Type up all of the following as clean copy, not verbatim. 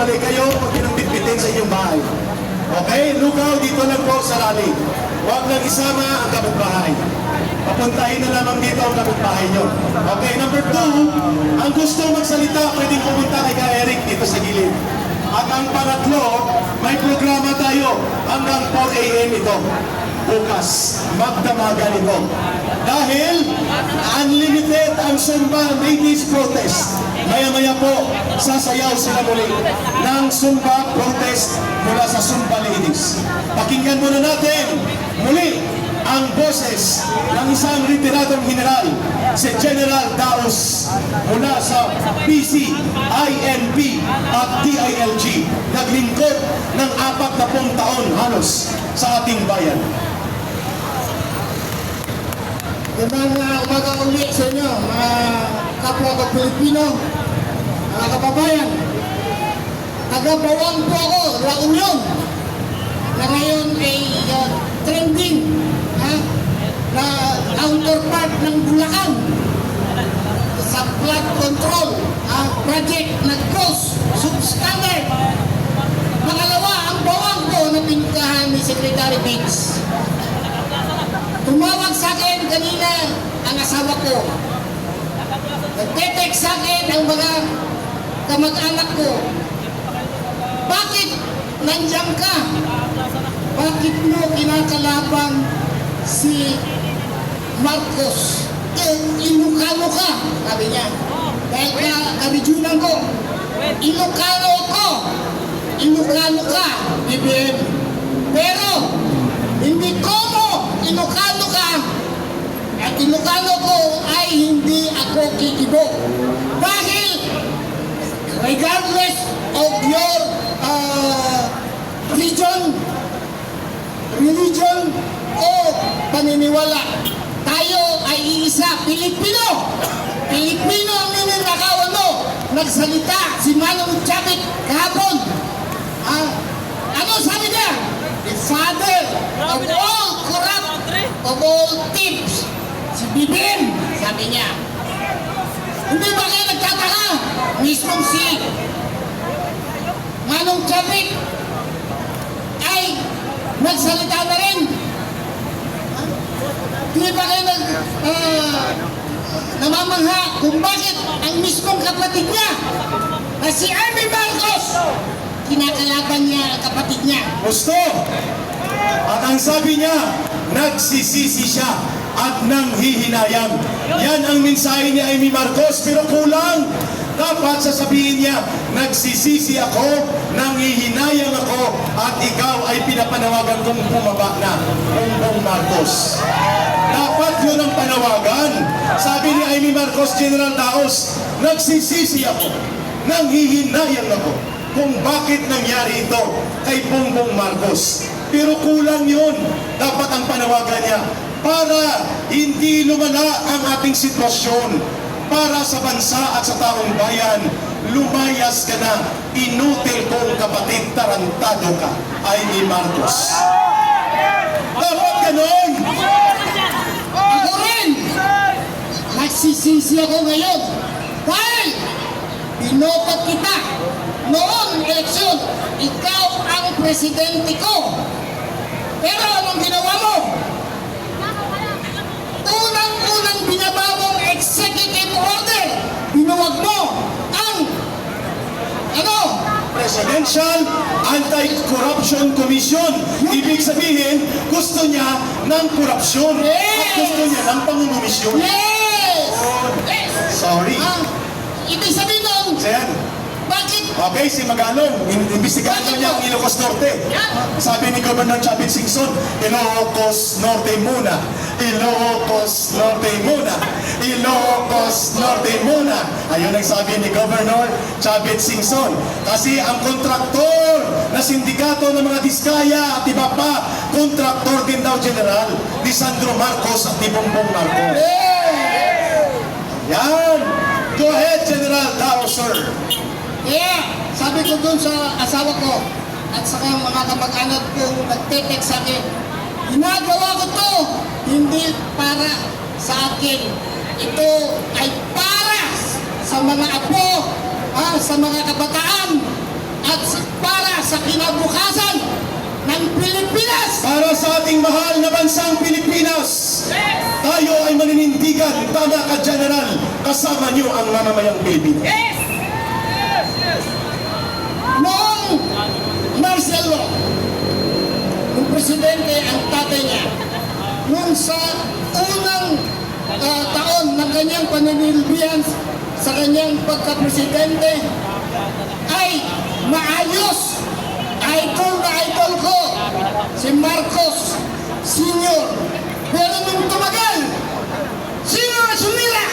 bumalik kayo, huwag nilang bitbitin sa inyong bahay. Okay? Lugaw dito lang po sa rally. Huwag lang isama ang kapitbahay. Papuntahin na lamang dito ang kapitbahay nyo. Okay, number 2, ang gusto magsalita, pwedeng pumunta kay Ka Eric dito sa gilid. At ang pangatlo, may programa tayo hanggang 4 a.m. ito. Bukas, magdamagan ito. Dahil unlimited ang Sumba Ladies Protest. Maya-maya po, sasayaw sila muli ng Sumba Protest mula sa Sumba Ladies. Pakinggan muna natin muli ang boses ng isang retiradong general, si General Daos mula sa PC, INP at DILG. Naglingkod ng 40 taon halos sa ating bayan. Magandang umaga ulit sa inyo, mga kapwa ko Pilipino, mga kababayan. Taga-Bawang po ako, La Union, na ngayon ay trending na outer part ng Bulacan sa flood control project na gross substandard. Pangalawa, ang Bawang ko na pinuntahan ni Secretary Bates. Tumawag sa akin kanina ang asawa ko. Nagte-text sa akin ang mga kamag-anak ko. Bakit nandiyan ka? Bakit mo kinakalaban si Marcos? Ilocano ka, sabi niya. Dahil ka-regional ko. Ilocano ko. Ilocano ka, BBM. Pero, hindi ko Ilocano ka, at Ilocano ko ay hindi ako kikibo. Dahil, regardless of your religion o paniniwala, tayo ay iisa, Pilipino. Pilipino ang ninanakawan mo. Nagsalita si Manong Chavit kahapon. Ano sabi niya? The father of all corrupt, of all thieves. Si BBM, sabi niya. Hindi ba kayo nagtataka? Mismong si Manong Chavit ay nagsalita na rin. Hindi ba kayo namamangha kung bakit ang mismong kapatid niya na si Amy Marcos kinakalaban niya ang kapatid niya. Gusto! At ang sabi niya, nagsisisi siya at nanghihinayang. Yan ang mensahe ni Amy Marcos, pero kulang. Dapat sasabihin niya, nagsisisi ako, nanghihinayang ako, at ikaw ay pinapanawagan kong bumaba na, Bongbong Marcos. Dapat yun ang panawagan. Sabi ni Amy Marcos, General Daos, nagsisisi ako, nanghihinayang ako kung bakit nangyari ito kay Bongbong Marcos. Pero kulang yun. Dapat ang panawagan niya para hindi lumala ang ating sitwasyon, para sa bansa at sa taong bayan. Lumayas ka na, inutil kong kapatid, tarantado ka, Amy Marcos. Dapat ganon. Ako rin, nagsisisi ako ngayon dahil binotot kita noong eleksyon. Ikaw ang presidente ko. Pero anong ginawa mo? Unang-unang binaba mong executive order, binuwag mo ang Presidential Anti-Corruption Commission. Ibig sabihin, gusto niya ng korupsyon. At gusto niya ng pangungumisyon. Yes! Sorry. Ibig sabihin nun, Sen. bakit? Okay, si Magalong, imbestigahan niya ang Ilocos Norte. Sabi ni Governor Chavit Singson, Ilocos Norte muna. Ilocos Norte muna. Ilocos Norte muna. Ayun ang sabi ni Governor Chavit Singson. Kasi ang kontraktor na sindikato ng mga Diskaya at iba pa, kontraktor din daw General ni Sandro Marcos at ni Bongbong Marcos. Yan. Go ahead, General Daos, sir. Sabi ko dun sa asawa ko at saka mga kamag-anak kong nagte-text sa akin, ginagawa ko to hindi para sa akin. Ito ay para sa mga apo, sa mga kabataan at sa kinabukasan ng Pilipinas. Para sa ating mahal na bansang Pilipinas, tayo ay maninindigan. Tama ka, General. Kasama niyo ang mamamayang Pilipino. Noong Marcelo, yung presidente ang tatay niya, nung sa unang taon ng kanyang pananilbihan sa kanyang pagka-presidente, ay maayos. Idol na idol ko, si Marcos Sr. Pero nung tumagal, sino na sumira?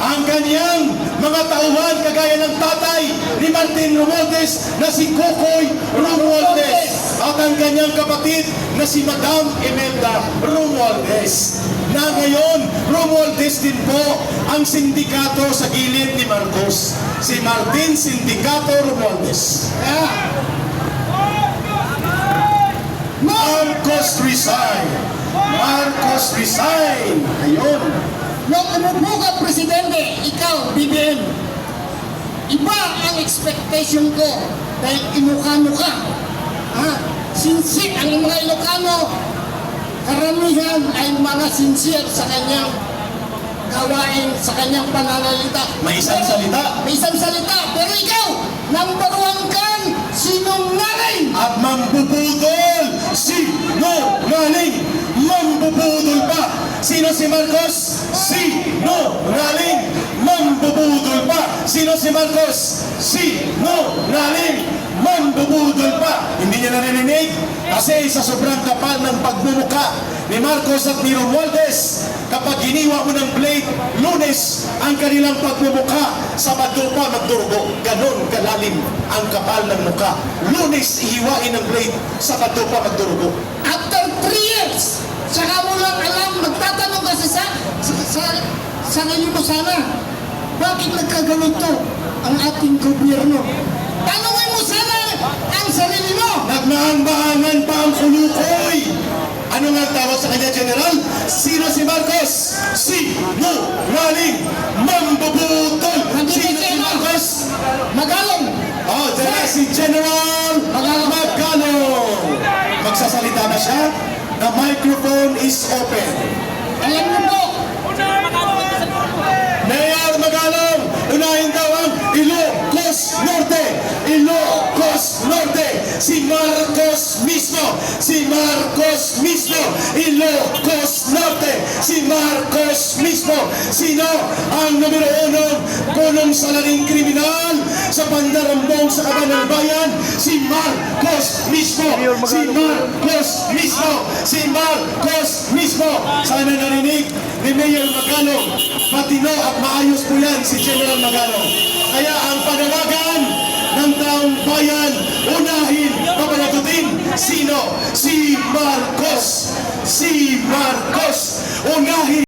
Ang kanyang mga tauhan kagaya ng tatay ni Martin Romualdez na si Kokoy Romualdez at ang kanyang kapatid na si Madam Imelda Romualdez na ngayon Romualdez din po ang sindikato sa gilid ni Marcos, si Martin Sindikato Romualdez. Marcos resign! Marcos resign! Ayun! Nung umupo ka, Presidente, ikaw, BBM, iba ang expectation ko dahil Ilocano ka. Sincere, ang mga Ilocano, karamihan ay mga sincere sa kanyang gawain, sa kanyang pananalita. May isang salita. May isang salita. Pero ikaw, number one kang sinungaling. At mambubudol! Sinungaling! Mambubudol pa! Sino si Marcos? Sinungaling! Mambubudol pa! Sino si Marcos? Sinungaling! Mambubudol pa! Hindi niya narinig kasi sa sobrang kapal ng pagmumuka ni Marcos at ni Romualdez, kapag giniwa mo ng blade, Lunes ang kanilang pagmumuka, Sabado pa magdurugo. Ganon kalalim ang kapal ng muka. Lunes ihiwain ng blade, Sabado pa magdurugo. After 3 years, saka mo lang alam, magtatanong kasi sa sarili mo sana, bakit nagkaganito ang ating gobyerno? Tanungin mo sana ang sarili mo. Nagmaang-maangan pa ang kulukoy. Ano nga ang tawag sa kanya, General? Sino si Marcos? Sinungaling! Mambubudol! Sino si Marcos? Magalong. Oh, dyan si General Magalong. Magsasalita na siya. The microphone is open. Alam mo po, Mayor Magalong, unahin daw ang Ilocos Norte. Ilocos Norte. Si Marcos mismo. Si Marcos mismo. Ilocos Norte. Si Marcos mismo. Sino ang numero 1 punong salaring kriminal sa pandarambong sa Kabanang Bayan? Si Marcos mismo. Si Marcos mismo. Si Marcos mismo. Sana narinig ni Mayor Magalong. Matino at maayos po yan si General Magalong. Kaya ang panawagan ng taong bayan, unahin, papanagutin. Sino? Si Marcos. Si Marcos. Unahin.